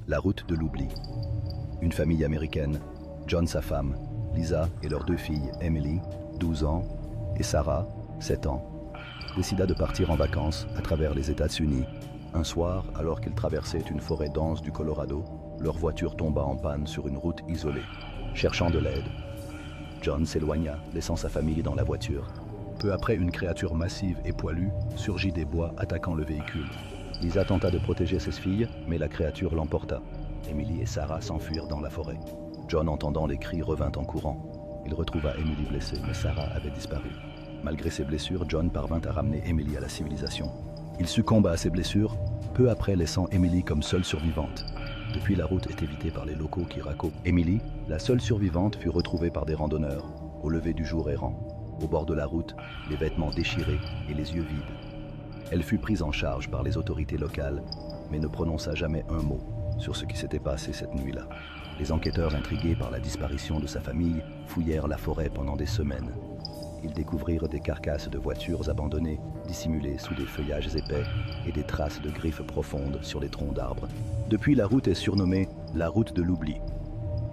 La route de l'oubli. Une famille américaine, John, sa femme, Lisa et leurs deux filles, Emily, 12 ans, et Sarah, 7 ans, décida de partir en vacances à travers les États-Unis. Un soir, alors qu'ils traversaient une forêt dense du Colorado, leur voiture tomba en panne sur une route isolée. Cherchant de l'aide, John s'éloigna, laissant sa famille dans la voiture. Peu après, une créature massive et poilue surgit des bois, attaquant le véhicule. Lisa tenta de protéger ses filles, mais la créature l'emporta. Emily et Sarah s'enfuirent dans la forêt. John, entendant les cris, revint en courant. Il retrouva Emily blessée, mais Sarah avait disparu. Malgré ses blessures, John parvint à ramener Emily à la civilisation. Il succomba à ses blessures, peu après laissant Emily comme seule survivante. Depuis, la route est évitée par les locaux qui racontent. Emily, la seule survivante, fut retrouvée par des randonneurs, au lever du jour errant. Au bord de la route, les vêtements déchirés et les yeux vides. Elle fut prise en charge par les autorités locales, mais ne prononça jamais un mot sur ce qui s'était passé cette nuit-là. Les enquêteurs, intrigués par la disparition de sa famille, fouillèrent la forêt pendant des semaines. Ils découvrirent des carcasses de voitures abandonnées, dissimulées sous des feuillages épais, et des traces de griffes profondes sur les troncs d'arbres. Depuis, la route est surnommée la route de l'oubli.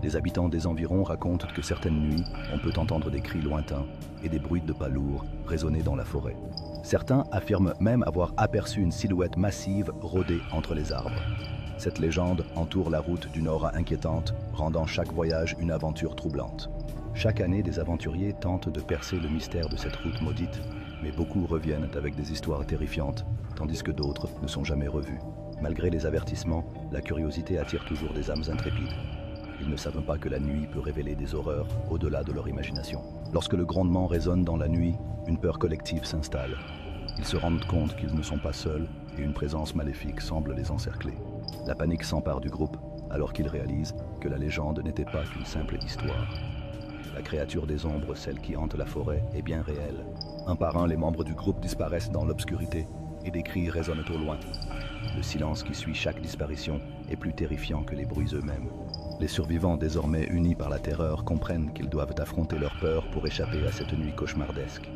Les habitants des environs racontent que certaines nuits, on peut entendre des cris lointains et des bruits de pas lourds résonner dans la forêt. Certains affirment même avoir aperçu une silhouette massive rôder entre les arbres. Cette légende entoure la route d'une aura inquiétante, rendant chaque voyage une aventure troublante. Chaque année, des aventuriers tentent de percer le mystère de cette route maudite, mais beaucoup reviennent avec des histoires terrifiantes, tandis que d'autres ne sont jamais revus. Malgré les avertissements, la curiosité attire toujours des âmes intrépides. Ils ne savent pas que la nuit peut révéler des horreurs au-delà de leur imagination. Lorsque le grondement résonne dans la nuit, une peur collective s'installe. Ils se rendent compte qu'ils ne sont pas seuls et une présence maléfique semble les encercler. La panique s'empare du groupe alors qu'ils réalisent que la légende n'était pas qu'une simple histoire. La créature des ombres, celle qui hante la forêt, est bien réelle. Un par un, les membres du groupe disparaissent dans l'obscurité et des cris résonnent au loin. Le silence qui suit chaque disparition est plus terrifiant que les bruits eux-mêmes. Les survivants, désormais unis par la terreur, comprennent qu'ils doivent affronter leur peur pour échapper à cette nuit cauchemardesque.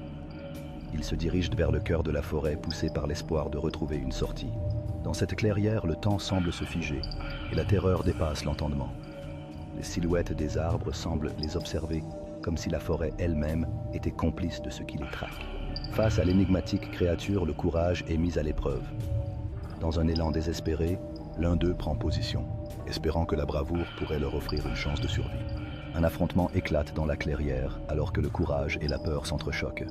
Ils se dirigent vers le cœur de la forêt, poussés par l'espoir de retrouver une sortie. Dans cette clairière, le temps semble se figer et la terreur dépasse l'entendement. Les silhouettes des arbres semblent les observer, comme si la forêt elle-même était complice de ce qui les traque. Face à l'énigmatique créature, le courage est mis à l'épreuve. Dans un élan désespéré, l'un d'eux prend position, espérant que la bravoure pourrait leur offrir une chance de survie. Un affrontement éclate dans la clairière, alors que le courage et la peur s'entrechoquent.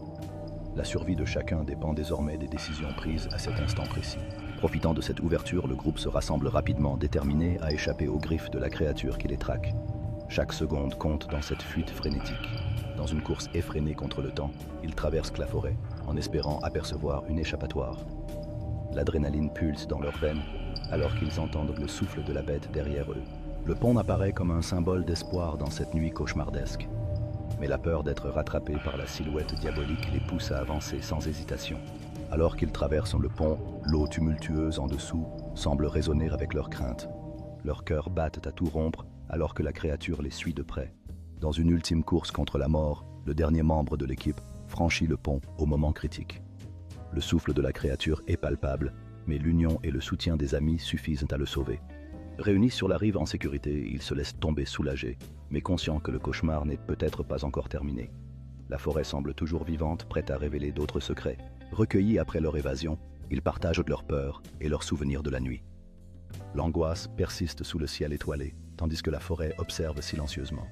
La survie de chacun dépend désormais des décisions prises à cet instant précis. Profitant de cette ouverture, le groupe se rassemble rapidement, déterminé à échapper aux griffes de la créature qui les traque. Chaque seconde compte dans cette fuite frénétique. Dans une course effrénée contre le temps, ils traversent la forêt, en espérant apercevoir une échappatoire. L'adrénaline pulse dans leurs veines, alors qu'ils entendent le souffle de la bête derrière eux. Le pont apparaît comme un symbole d'espoir dans cette nuit cauchemardesque. Mais la peur d'être rattrapés par la silhouette diabolique les pousse à avancer sans hésitation. Alors qu'ils traversent le pont, l'eau tumultueuse en dessous semble résonner avec leurs craintes. Leurs cœurs battent à tout rompre alors que la créature les suit de près. Dans une ultime course contre la mort, le dernier membre de l'équipe franchit le pont au moment critique. Le souffle de la créature est palpable, mais l'union et le soutien des amis suffisent à le sauver. Réunis sur la rive en sécurité, ils se laissent tomber soulagés, mais conscients que le cauchemar n'est peut-être pas encore terminé. La forêt semble toujours vivante, prête à révéler d'autres secrets. Recueillis après leur évasion, ils partagent leurs peurs et leurs souvenirs de la nuit. L'angoisse persiste sous le ciel étoilé, tandis que la forêt observe silencieusement.